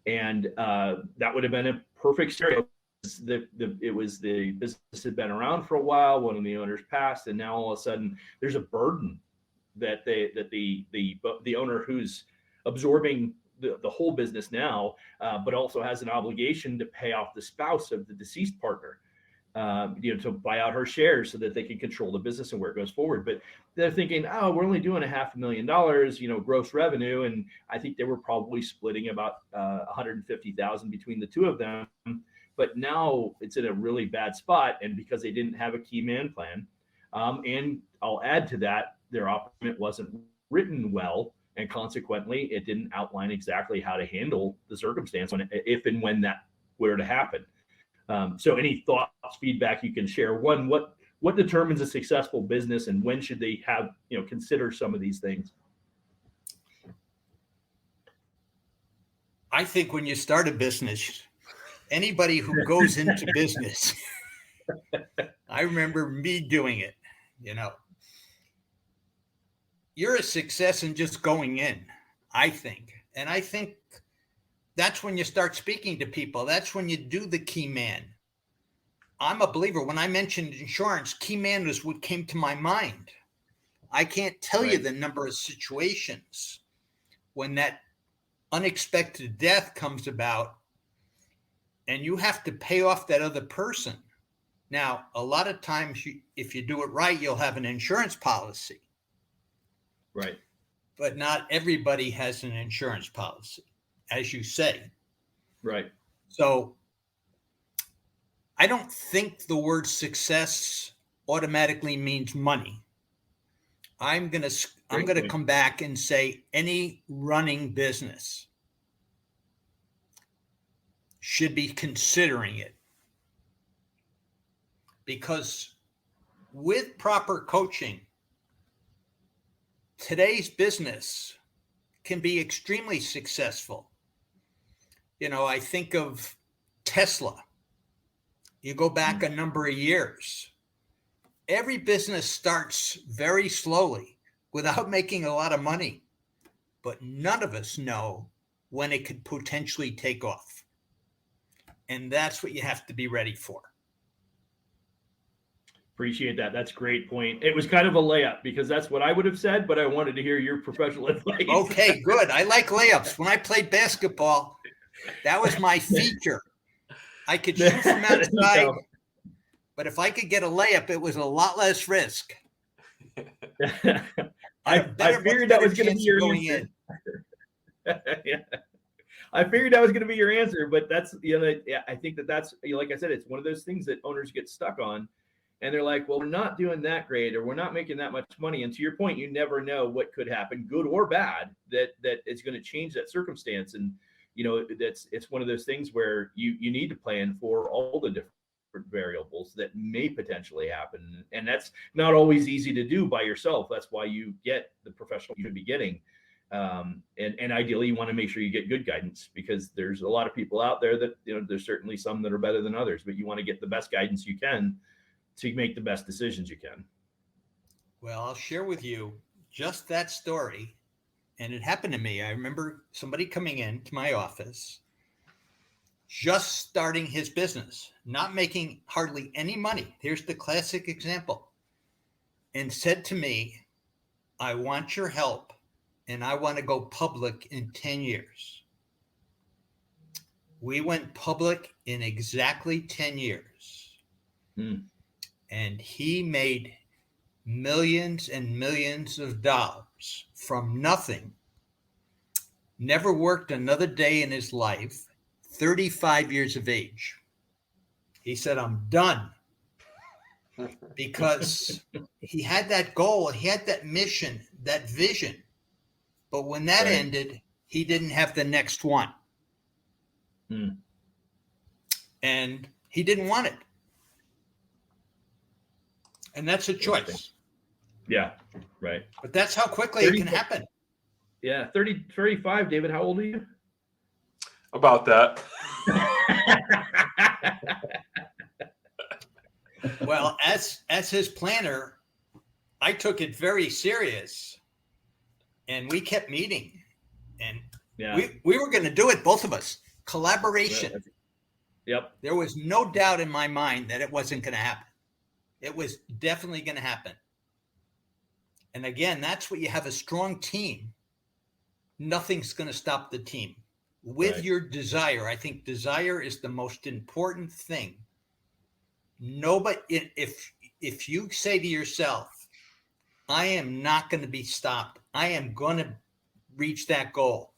and that would have been a perfect scenario. The business had been around for a while. One of the owners passed, and now all of a sudden there's a burden that the owner who's absorbing the whole business now, but also has an obligation to pay off the spouse of the deceased partner. To buy out her shares so that they can control the business and where it goes forward. But they're thinking, oh, we're only doing $500,000, gross revenue. And I think they were probably splitting about $150,000 between the two of them. But now it's in a really bad spot. And because they didn't have a key man plan, and I'll add to that, their agreement wasn't written well. And consequently, it didn't outline exactly how to handle the circumstance if and when that were to happen. So any thoughts, feedback you can share? One, what determines a successful business, and when should they have, consider some of these things? I think when you start a business, anybody who goes into business, I remember me doing it, you're a success in just going in, I think. And I think that's when you start speaking to people. That's when you do the key man. I'm a believer. When I mentioned insurance, key man is what came to my mind. I can't tell you the number of situations when that unexpected death comes about and you have to pay off that other person. Now, a lot of times, if you do it right, you'll have an insurance policy. Right. But not everybody has an insurance policy, as you say. Right. So I don't think the word success automatically means money. I'm gonna come back and say any running business should be considering it, because with proper coaching, today's business can be extremely successful. You know, I think of Tesla. You go back a number of years. Every business starts very slowly without making a lot of money, but none of us know when it could potentially take off. And that's what you have to be ready for. Appreciate that. That's a great point. It was kind of a layup because that's what I would have said, but I wanted to hear your professional advice. Okay, good. I like layups. When I played basketball, that was my feature. I could shoot from outside, but if I could get a layup, it was a lot less risk. I figured that was going to be your answer. Yeah. I figured that was going to be your answer, but that's, I think that's, like I said, it's one of those things that owners get stuck on. And they're like, well, we're not doing that great, or we're not making that much money. And to your point, you never know what could happen, good or bad, that is going to change that circumstance. And, it's one of those things where you need to plan for all the different variables that may potentially happen. And that's not always easy to do by yourself. That's why you get the professional you should be getting. And ideally, you want to make sure you get good guidance, because there's a lot of people out there that, there's certainly some that are better than others, but you want to get the best guidance you can to make the best decisions you can. Well, I'll share with you just that story. And it happened to me. I remember somebody coming into my office, just starting his business, not making hardly any money. Here's the classic example. And said to me, I want your help, and I want to go public in 10 years. We went public in exactly 10 years. And he made millions and millions of dollars from nothing, never worked another day in his life, 35 years of age. He said, I'm done. Because he had that goal, he had that mission, that vision. But when that ended, he didn't have the next one. And he didn't want it. And that's a choice. Yeah, right. But that's how quickly it can happen. Yeah, 35, David, how old are you? About that. Well, as his planner, I took it very serious, and we kept meeting, and we were going to do it, both of us. Collaboration. Yep. There was no doubt in my mind that it wasn't going to happen. It was definitely going to happen. And again, that's what you have, a strong team. Nothing's going to stop the team. With your desire, I think desire is the most important thing. Nobody, if you say to yourself, I am not going to be stopped, I am going to reach that goal,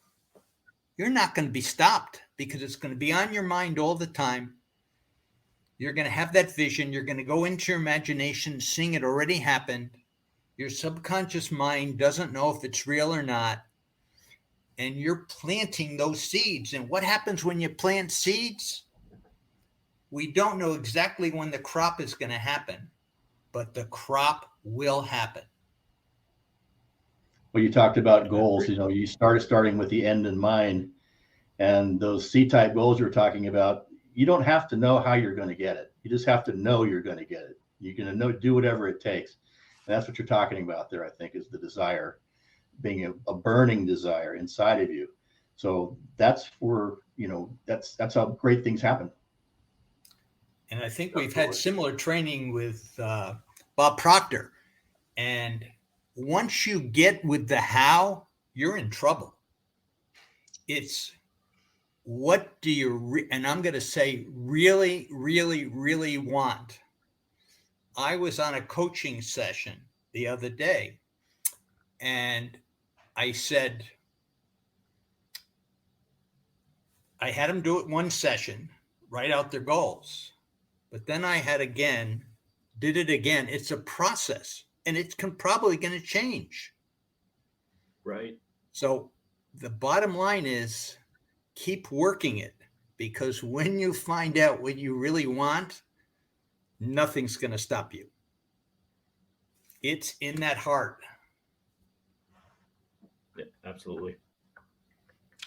you're not going to be stopped, because it's going to be on your mind all the time. You're going to have that vision. You're going to go into your imagination, seeing it already happened. Your subconscious mind doesn't know if it's real or not. And you're planting those seeds. And what happens when you plant seeds? We don't know exactly when the crop is going to happen, but the crop will happen. Well, you talked about goals. You starting with the end in mind, and those C-type goals you're talking about. You don't have to know how you're going to get it. You just have to know you're going to get it. You're going to do whatever it takes. And that's what you're talking about there, I think, is the desire, being a burning desire inside of you. So that's where, that's how great things happen. And I think we've had similar training with Bob Proctor. And once you get with the how, you're in trouble. It's what do you, and I'm going to say really, really, really want. I was on a coaching session the other day, and I said, I had them do it one session, write out their goals. But then I did it again. It's a process, and it's probably going to change. Right. So the bottom line is keep working it, because when you find out what you really want, nothing's going to stop you. It's in that heart. Yeah, absolutely.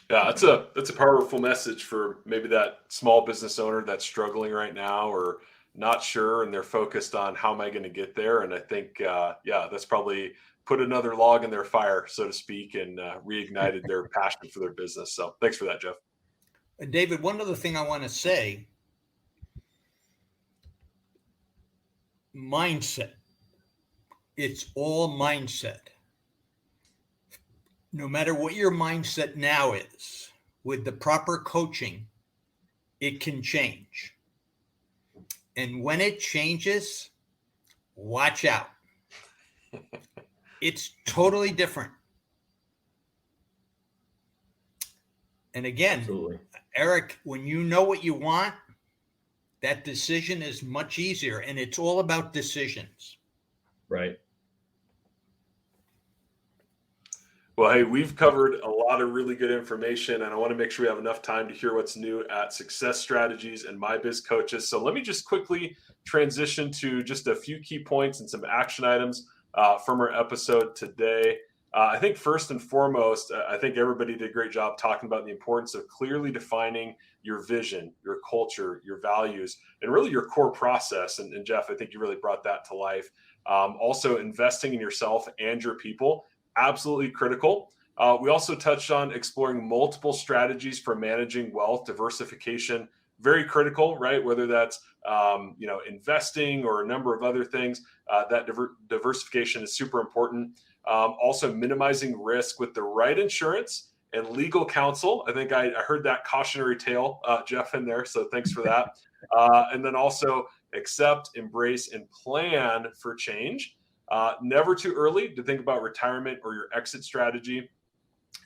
Yeah, that's a powerful message for maybe that small business owner that's struggling right now or not sure, and they're focused on how am I going to get there. And I think, that's probably put another log in their fire, so to speak, and reignited their passion for their business. So thanks for that, Jeff. David, one other thing I want to say, mindset. It's all mindset. No matter what your mindset now is, with the proper coaching, it can change. And when it changes, watch out. It's totally different. And again, Absolutely. Eric, when you know what you want, that decision is much easier, and it's all about decisions. Right. Well, hey, we've covered a lot of really good information, and I want to make sure we have enough time to hear what's new at Success Strategies and My Biz Coaches. So let me just quickly transition to just a few key points and some action items from our episode today. I think first and foremost, I think everybody did a great job talking about the importance of clearly defining your vision, your culture, your values, and really your core process. And Jeff, I think you really brought that to life. Also, investing in yourself and your people, absolutely critical. We also touched on exploring multiple strategies for managing wealth, diversification, very critical, right? Whether that's investing or a number of other things, that diversification is super important. Also minimizing risk with the right insurance and legal counsel. I think I heard that cautionary tale, Jeff, in there. So thanks for that. And then also accept, embrace, and plan for change. Never too early to think about retirement or your exit strategy,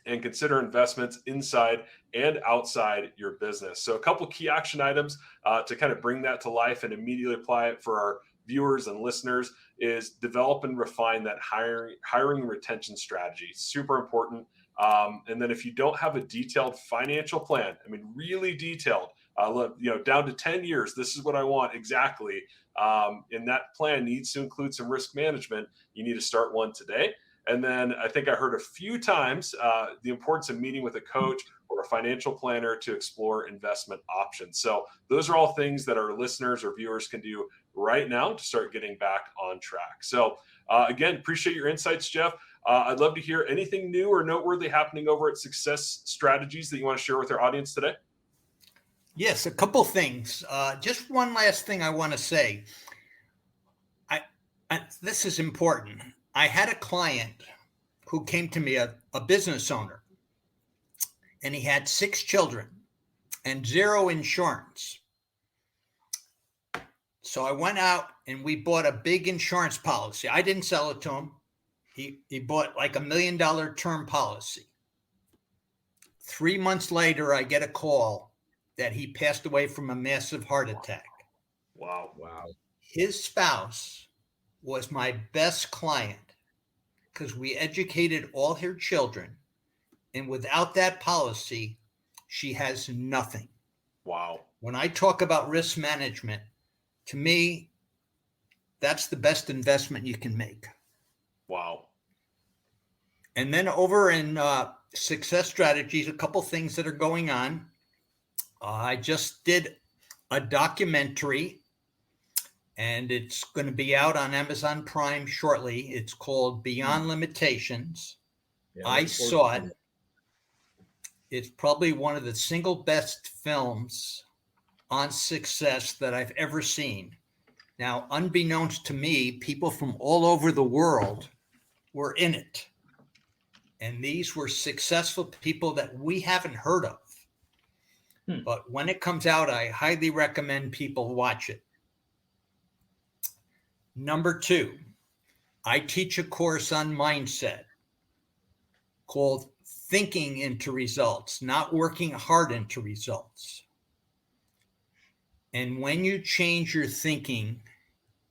and consider investments inside and outside your business. So a couple key action items to kind of bring that to life and immediately apply it for our viewers and listeners is develop and refine that hiring and retention strategy. Super important. And then if you don't have a detailed financial plan, I mean, really detailed, down to 10 years, this is what I want exactly. And that plan needs to include some risk management. You need to start one today. And then I think I heard a few times the importance of meeting with a coach or a financial planner to explore investment options. So those are all things that our listeners or viewers can do right now to start getting back on track. So again, appreciate your insights, Jeff. I'd love to hear anything new or noteworthy happening over at Success Strategies that you want to share with our audience today. Yes, a couple things. Just one last thing I want to say. This is important. I had a client who came to me, a business owner, and he had 6 children and 0 insurance. So I went out and we bought a big insurance policy. I didn't sell it to him. He bought like $1 million term policy. 3 months later, I get a call that he passed away from a massive heart attack. Wow. His spouse was my best client because we educated all her children. And without that policy, she has nothing. Wow. When I talk about risk management, to me, that's the best investment you can make. Wow. And then over in Success Strategies, a couple things that are going on. I just did a documentary, and it's going to be out on Amazon Prime shortly. It's called Beyond Limitations. Yeah, I saw it. It's probably one of the single best films on success that I've ever seen. Now, unbeknownst to me, people from all over the world were in it. And these were successful people that we haven't heard of. But when it comes out, I highly recommend people watch it. Number 2, I teach a course on mindset called Thinking into Results, not working hard into results. And when you change your thinking,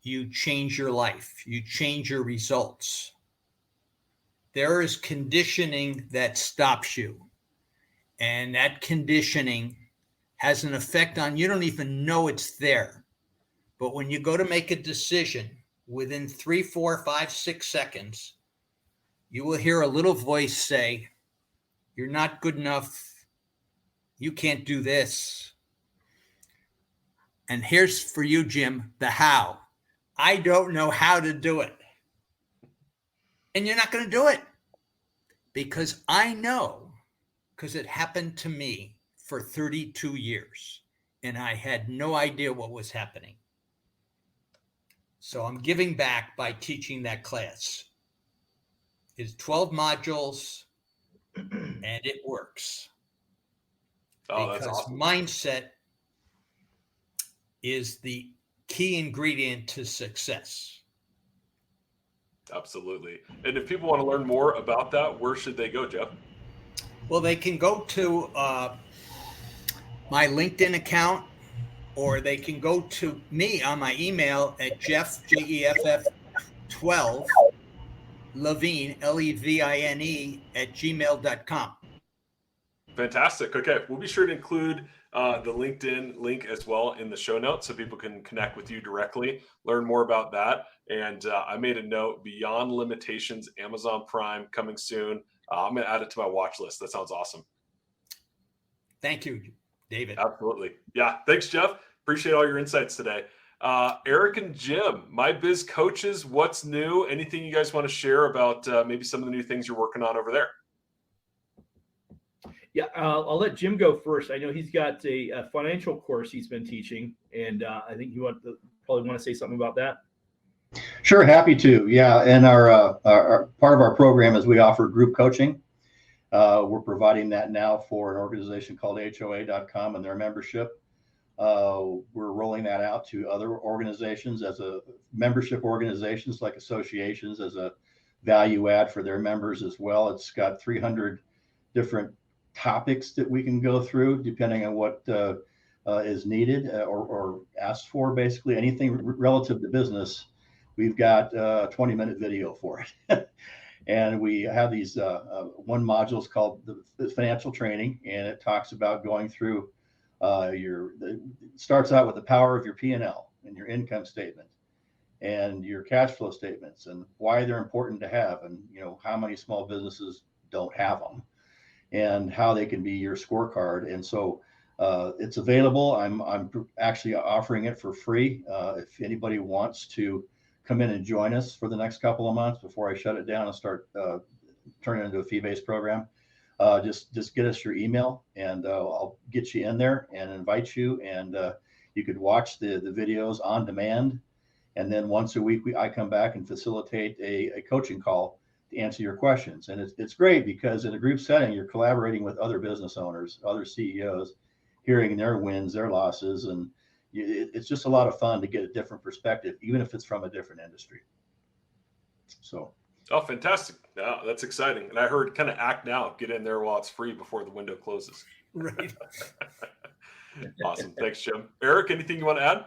you change your life, you change your results. There is conditioning that stops you. And that conditioning has an effect on you don't even know it's there. But when you go to make a decision, within 3, 4, 5, 6 seconds, you will hear a little voice say, "You're not good enough. You can't do this." And here's for you, Jim, the how. I don't know how to do it. And you're not going to do it. Because I know, because it happened to me for 32 years. And I had no idea what was happening. So I'm giving back by teaching that class. It's 12 modules, and it works. Oh, because that's awesome. mindset is the key ingredient to success. Absolutely. And if people want to learn more about that, where should they go, Jeff? Well, they can go to my LinkedIn account, or they can go to me on my email at Jeff, Jeff 12 Levine, Levine @gmail.com. Fantastic. Okay. We'll be sure to include the LinkedIn link as well in the show notes so people can connect with you directly, learn more about that. And I made a note, Beyond Limitations, Amazon Prime coming soon. I'm going to add it to my watch list. That sounds awesome. Thank you, David. Absolutely. Yeah. Thanks, Jeff. Appreciate all your insights today. Eric and Jim, my Biz Coaches, what's new? Anything you guys want to share about maybe some of the new things you're working on over there? Yeah, I'll let Jim go first. I know he's got a financial course he's been teaching, and I think you probably want to say something about that. Sure, happy to. Yeah, and our part of our program is we offer group coaching. We're providing that now for an organization called HOA.com and their membership. We're rolling that out to other organizations as a membership organizations like associations as a value add for their members as well. It's got 300 different topics that we can go through depending on what is needed or asked for. Basically anything relative to business, we've got a 20-minute video for it. And we have these one module is called the financial training, and it talks about going through it starts out with the power of your P&L and your income statement and your cash flow statements and why they're important to have, and how many small businesses don't have them, and how they can be your scorecard. And so it's available. I'm actually offering it for free. If anybody wants to come in and join us for the next couple of months before I shut it down and start turning it into a fee-based program, just get us your email, and I'll get you in there and invite you. And you could watch the videos on demand. And then once a week, I come back and facilitate a coaching call to answer your questions. And it's great because in a group setting, you're collaborating with other business owners, other CEOs, hearing their wins, their losses, and it's just a lot of fun to get a different perspective, even if it's from a different industry. So. Oh, fantastic. Yeah, that's exciting. And I heard kind of act now, get in there while it's free before the window closes. Right. Awesome. Thanks, Jim. Eric, anything you want to add?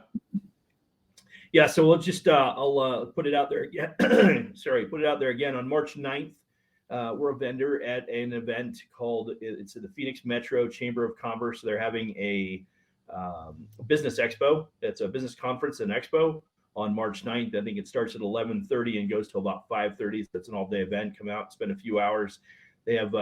Yeah, so we'll just, I'll put it out there again. Sorry, put it out there again. On March 9th, we're a vendor at an event called, it's at the Phoenix Metro Chamber of Commerce. They're having a business expo. It's a business conference and expo on March 9th. I think it starts at 11:30 and goes to about 5:30. So it's an all-day event. Come out, spend a few hours. They have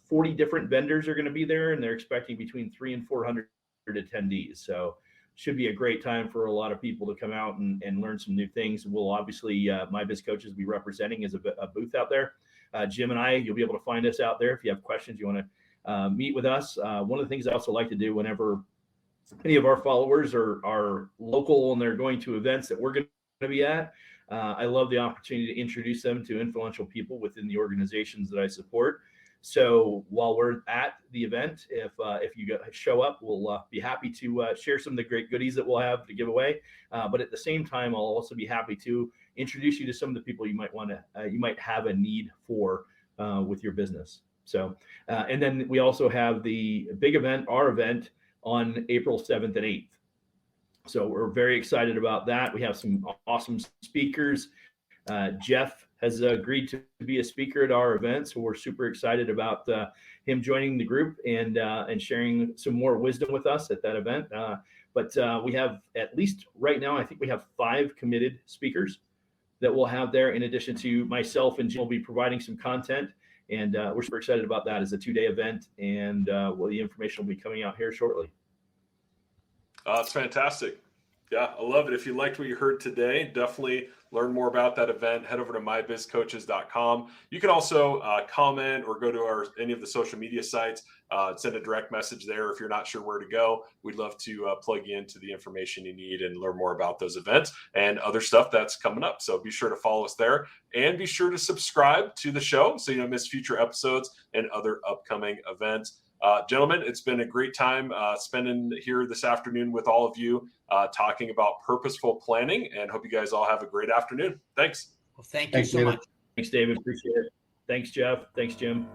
40 different vendors are going to be there, and they're expecting between 300 and 400 attendees. So should be a great time for a lot of people to come out and learn some new things. We'll obviously, my Biz Coaches will be representing as a booth out there. Jim and I, you'll be able to find us out there. If you have questions, you want to meet with us. One of the things I also like to do whenever any of our followers are local and they're going to events that we're going to be at, I love the opportunity to introduce them to influential people within the organizations that I support. So while we're at the event, if you show up, we'll be happy to share some of the great goodies that we'll have to give away. But at the same time, I'll also be happy to introduce you to some of the people you might have a need for with your business. So, and then we also have the big event, our event, on April 7th and 8th. So we're very excited about that. We have some awesome speakers. Jeff has agreed to be a speaker at our event, so we're super excited about him joining the group and sharing some more wisdom with us at that event. But we have, at least right now, I think we have 5 committed speakers that we'll have there, in addition to myself and Jim will be providing some content. And we're super excited about that as a 2-day event. And the information will be coming out here shortly. It's fantastic. Yeah, I love it. If you liked what you heard today, definitely learn more about that event. Head over to mybizcoaches.com. You can also comment or go to any of the social media sites, send a direct message there if you're not sure where to go. We'd love to plug you into the information you need and learn more about those events and other stuff that's coming up. So be sure to follow us there and be sure to subscribe to the show so you don't miss future episodes and other upcoming events. Gentlemen, it's been a great time spending here this afternoon with all of you talking about purposeful planning, and hope you guys all have a great afternoon. Thanks. Well, thank you so much. Thanks, David. Appreciate it. Thanks, Jeff. Thanks, Jim.